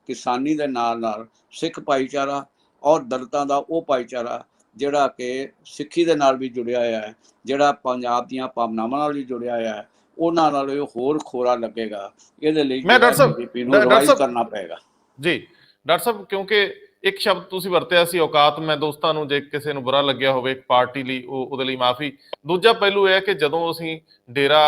ਕਿਸਾਨੀ ਦੇ ਨਾਲ ਨਾਲ ਸਿੱਖ ਭਾਈਚਾਰਾ ਔਰ ਦਲਿਤਾਂ ਦਾ ਉਹ ਭਾਈਚਾਰਾ ਜਿਹੜਾ ਕਿ ਸਿੱਖੀ ਦੇ ਨਾਲ ਵੀ ਜੁੜਿਆ ਹੋਇਆ ਹੈ, ਜਿਹੜਾ ਪੰਜਾਬ ਦੀਆਂ ਭਾਵਨਾਵਾਂ ਨਾਲ ਵੀ ਜੁੜਿਆ ਹੋਇਆ ਹੈ, ਉਹਨਾਂ ਨਾਲ ਇਹ ਹੋਰ ਖੋਰਾ ਲੱਗੇਗਾ। ਇਹਦੇ ਲਈ ਬੀਜੇਪੀ ਨੂੰ ਰਿਵਾਈਜ਼ ਕਰਨਾ ਪਏਗਾ। ਜੀ ਡਾਕਟਰ ਸਾਹਿਬ, ਕਿਉਂਕਿ ਇੱਕ ਸ਼ਬਦ ਤੁਸੀਂ ਵਰਤਿਆ ਸੀ ਔਕਾਤ, ਮੈਂ ਦੋਸਤਾਂ ਨੂੰ ਜੇ ਕਿਸੇ ਨੂੰ ਬੁਰਾ ਲੱਗਿਆ ਹੋਵੇ ਇੱਕ ਪਾਰਟੀ ਲਈ ਉਹਦੇ ਲਈ ਮਾਫੀ। ਦੂਜਾ ਪਹਿਲੂ ਇਹ ਹੈ ਕਿ ਜਦੋਂ ਅਸੀਂ ਡੇਰਾ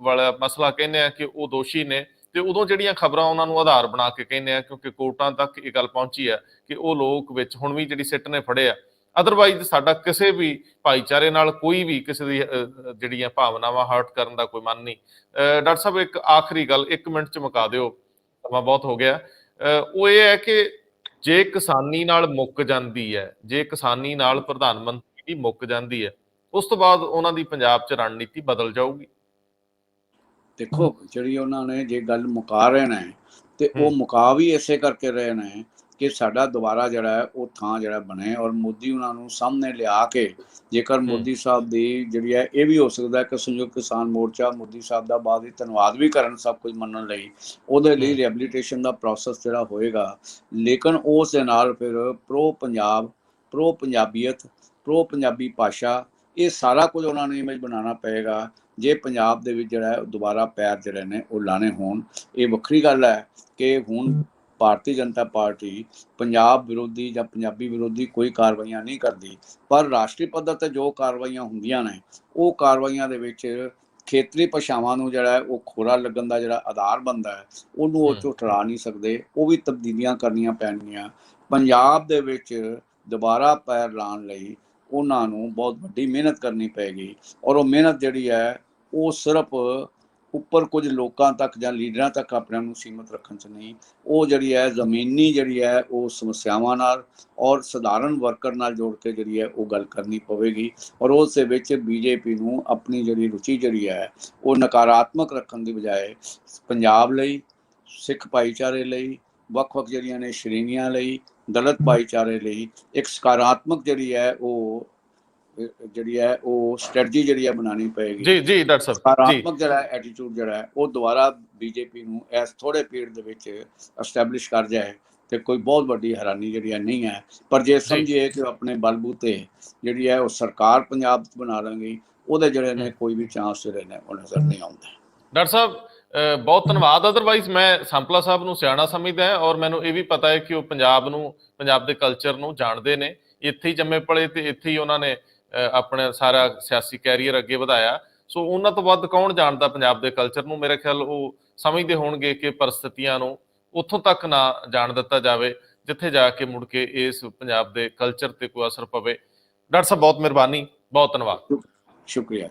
ਵਾਲਾ ਮਸਲਾ ਕਹਿੰਦੇ ਆ ਕਿ ਉਹ ਦੋਸ਼ੀ ਨੇ ਤੇ ਉਦੋਂ ਜਿਹੜੀਆਂ ਖਬਰਾਂ ਉਹਨਾਂ ਨੂੰ ਆਧਾਰ ਬਣਾ ਕੇ ਕਹਿੰਦੇ ਆ, ਕਿਉਂਕਿ ਕੋਰਟਾਂ ਤੱਕ ਇਹ ਗੱਲ ਪਹੁੰਚੀ ਹੈ ਕਿ ਉਹ ਲੋਕ ਵਿੱਚ ਹੁਣ ਵੀ ਜਿਹੜੀ ਸਿੱਟ ਨੇ ਫੜੇ ਆ। ਅਦਰਵਾਈਜ਼ ਸਾਡਾ ਕਿਸੇ ਵੀ ਭਾਈਚਾਰੇ ਨਾਲ ਕੋਈ ਵੀ ਕਿਸੇ ਦੀ ਜਿਹੜੀਆਂ ਭਾਵਨਾਵਾਂ ਹਰਟ ਕਰਨ ਦਾ ਕੋਈ ਮਨ ਨਹੀਂ। ਡਾਕਟਰ ਸਾਹਿਬ, ਇੱਕ ਆਖਰੀ ਗੱਲ 1 ਮਿੰਟ ਚ ਮੁਕਾ ਦਿਓ, ਸਮਾਂ ਬਹੁਤ ਹੋ ਗਿਆ। ਉਹ ਇਹ ਹੈ ਕਿ ਜੇ ਕਿਸਾਨੀ ਨਾਲ ਮੁੱਕ ਜਾਂਦੀ ਹੈ, ਜੇ ਕਿਸਾਨੀ ਨਾਲ ਪ੍ਰਧਾਨ ਮੰਤਰੀ ਦੀ ਮੁੱਕ ਜਾਂਦੀ ਹੈ, ਉਸ ਤੋਂ ਬਾਅਦ ਉਹਨਾਂ ਦੀ ਪੰਜਾਬ 'ਚ ਰਣਨੀਤੀ ਬਦਲ ਜਾਊਗੀ। ਦੇਖੋ ਜਿਹੜੀ ਉਹਨਾਂ ਨੇ ਜੇ ਗੱਲ ਮੁਕਾ ਰਹੇ ਨੇ ਤੇ ਉਹ ਮੁਕਾ ਵੀ ਇਸੇ ਕਰਕੇ ਰਹੇ ਨੇ ਕਿ ਸਾਡਾ ਦੁਬਾਰਾ ਜਿਹੜਾ ਹੈ ਉਹ ਥਾਂ ਜਿਹੜਾ ਬਣੇ, ਔਰ ਮੋਦੀ ਉਹਨਾਂ ਨੂੰ ਸਾਹਮਣੇ ਲਿਆ ਕੇ ਜੇਕਰ ਮੋਦੀ ਸਾਹਿਬ ਦੀ ਜਿਹੜੀ ਹੈ ਇਹ ਵੀ ਹੋ ਸਕਦਾ ਕਿ ਸੰਯੁਕਤ ਕਿਸਾਨ ਮੋਰਚਾ ਮੋਦੀ ਸਾਹਿਬ ਦਾ ਬਾਅਦ ਹੀ ਧੰਨਵਾਦ ਵੀ ਕਰਨ ਸਭ ਕੁਝ ਮੰਨਣ ਲਈ, ਉਹਦੇ ਲਈ ਰਿਹੈਬਿਲਿਟੇਸ਼ਨ ਦਾ ਪ੍ਰੋਸੈਸ ਜਿਹੜਾ ਹੋਏਗਾ, ਲੇਕਿਨ ਉਸ ਦੇ ਨਾਲ ਫਿਰ ਪ੍ਰੋ ਪੰਜਾਬ, ਪ੍ਰੋ ਪੰਜਾਬੀਅਤ, ਪ੍ਰੋ ਪੰਜਾਬੀ ਭਾਸ਼ਾ, ਇਹ ਸਾਰਾ ਕੁਝ ਉਹਨਾਂ ਨੂੰ ਇਮੇਜ ਬਣਾਉਣਾ ਪਏਗਾ ਜੇ ਪੰਜਾਬ ਦੇ ਵਿੱਚ ਜਿਹੜਾ ਹੈ ਦੁਬਾਰਾ ਪੈਰ ਜਿਹੜੇ ਨੇ ਉਹ ਲਾਣੇ ਹੋਣ। ਇਹ ਵੱਖਰੀ ਗੱਲ ਹੈ ਕਿ ਹੁਣ ਭਾਰਤੀ ਜਨਤਾ ਪਾਰਟੀ ਪੰਜਾਬ ਵਿਰੋਧੀ ਜਾਂ ਪੰਜਾਬੀ ਵਿਰੋਧੀ ਕੋਈ ਕਾਰਵਾਈਆਂ ਨਹੀਂ ਕਰਦੀ, ਪਰ ਰਾਸ਼ਟਰੀ ਪੱਧਰ ਤੇ ਜੋ ਕਾਰਵਾਈਆਂ ਹੁੰਦੀਆਂ ਨੇ ਉਹ ਕਾਰਵਾਈਆਂ ਦੇ ਵਿੱਚ ਖੇਤਰੀ ਭਾਸ਼ਾਵਾਂ ਨੂੰ ਜਿਹੜਾ ਹੈ ਉਹ ਖੋਰਾ ਲੱਗਣ ਦਾ ਜਿਹੜਾ ਆਧਾਰ ਬਣਦਾ ਹੈ ਉਹਨੂੰ ਉਹ ਚੋਂ ਟਰਾ ਨਹੀਂ ਸਕਦੇ, ਉਹ ਵੀ ਤਬਦੀਲੀਆਂ ਕਰਨੀਆਂ ਪੈਣਗੀਆਂ। ਪੰਜਾਬ ਦੇ ਵਿੱਚ ਦੁਬਾਰਾ ਪੈਰ ਲਾਉਣ ਲਈ ਉਹਨਾਂ ਨੂੰ ਬਹੁਤ ਵੱਡੀ ਮਿਹਨਤ ਕਰਨੀ ਪਏਗੀ, ਔਰ ਉਹ ਮਿਹਨਤ ਜਿਹੜੀ ਹੈ ਉਹ ਸਿਰਫ ਉੱਪਰ ਕੁਝ ਲੋਕਾਂ ਤੱਕ ਜਾਂ ਲੀਡਰਾਂ ਤੱਕ ਆਪਣੇ ਨੂੰ ਸੀਮਤ ਰੱਖਣ 'ਚ ਨਹੀਂ, ਉਹ ਜਿਹੜੀ ਹੈ ਜ਼ਮੀਨੀ ਜਿਹੜੀ ਹੈ ਉਹ ਸਮੱਸਿਆਵਾਂ ਨਾਲ ਔਰ ਸਧਾਰਨ ਵਰਕਰ ਨਾਲ ਜੋੜ ਕੇ ਜਿਹੜੀ ਹੈ ਉਹ ਗੱਲ ਕਰਨੀ ਪਵੇਗੀ, ਔਰ ਉਸ ਦੇ ਵਿੱਚ ਬੀਜੇਪੀ ਨੂੰ ਆਪਣੀ ਜਿਹੜੀ ਰੁਚੀ ਜਿਹੜੀ ਹੈ ਉਹ ਨਕਾਰਾਤਮਕ ਰੱਖਣ ਦੀ ਬਜਾਏ ਪੰਜਾਬ ਲਈ, ਸਿੱਖ ਭਾਈਚਾਰੇ ਲਈ, ਵੱਖ-ਵੱਖ ਜਿਹੜੀਆਂ ਨੇ ਸ਼੍ਰੇਣੀਆਂ ਲਈ, ਦਲਿਤ ਭਾਈਚਾਰੇ ਲਈ ਇੱਕ ਸਕਾਰਾਤਮਕ ਜਿਹੜੀ ਹੈ ਉਹ ਸਟ੍ਰੈਟਜੀ ਜਿਹੜੀ ਹੈ ਬਣਾਉਣੀ ਪਏਗੀ। ਜੀ ਜੀ ਡਾਕਟਰ ਸਾਹਿਬ, ਸਕਾਰਾਤਮਕ ਜਿਹੜਾ ਐਟੀਟਿਊਡ ਜਿਹੜਾ ਹੈ ਉਹ ਦੁਬਾਰਾ ਬੀਜੇਪੀ ਨੂੰ ਇਸ ਥੋੜੇ ਪੀਰੀਅਡ ਦੇ ਵਿੱਚ ਐਸਟੈਬਲਿਸ਼ ਕਰ ਜਾਏ ਤੇ ਕੋਈ ਬਹੁਤ ਵੱਡੀ ਹੈਰਾਨੀ ਜਿਹੜੀ ਨਹੀਂ ਹੈ, ਪਰ ਜੇ ਸਮਝੀਏ ਕਿ ਆਪਣੇ ਬਲਬੂਤੇ ਜਿਹੜੀ ਹੈ ਉਹ ਸਰਕਾਰ ਪੰਜਾਬ 'ਚ ਬਣਾ ਲਾਂਗੀ, ਉਹਦੇ ਜਿਹੜੇ ਨੇ ਕੋਈ ਵੀ ਚਾਂਸ ਜਿਹੜੇ ਨੇ ਉਹ ਨਜ਼ਰ ਨਹੀਂ ਆਉਂਦੇ। ਡਾਕਟਰ ਸਾਹਿਬ ਬਹੁਤ ਧੰਨਵਾਦ। ਅਦਰਵਾਈਜ਼ ਮੈਂ ਸੰਪਲਾ ਸਾਹਿਬ ਨੂੰ ਸਿਆਣਾ ਸਮਝਦਾ ਹੈ, ਔਰ ਮੈਨੂੰ ਇਹ ਵੀ ਪਤਾ ਹੈ ਕਿ ਉਹ ਪੰਜਾਬ ਨੂੰ, ਪੰਜਾਬ ਦੇ ਕਲਚਰ ਨੂੰ ਜਾਣਦੇ ਨੇ, ਇੱਥੇ ਹੀ ਜੰਮੇ ਪਲੇ ਤੇ ਇੱਥੇ ਹੀ ਉਹਨਾਂ ਨੇ ਆਪਣਾ ਸਾਰਾ ਸਿਆਸੀ ਕੈਰੀਅਰ ਅੱਗੇ ਵਧਾਇਆ। ਸੋ ਉਹਨਾਂ ਤੋਂ ਵੱਧ ਕੌਣ ਜਾਣਦਾ ਪੰਜਾਬ ਦੇ ਕਲਚਰ ਨੂੰ। ਮੇਰੇ ਖਿਆਲ ਉਹ ਸਮਝਦੇ ਹੋਣਗੇ ਕਿ ਪਰਿਸਥਿਤੀਆਂ ਨੂੰ ਉੱਥੋਂ ਤੱਕ ਨਾ ਜਾਣ ਦਿੱਤਾ ਜਾਵੇ ਜਿੱਥੇ ਜਾ ਕੇ ਮੁੜ ਕੇ ਇਸ ਪੰਜਾਬ ਦੇ ਕਲਚਰ ਤੇ ਕੋਈ ਅਸਰ ਪਵੇ। ਡਾਕਟਰ ਸਾਹਿਬ ਬਹੁਤ ਮਿਹਰਬਾਨੀ, ਬਹੁਤ ਧੰਨਵਾਦ। ਸ਼ੁਕਰੀਆ।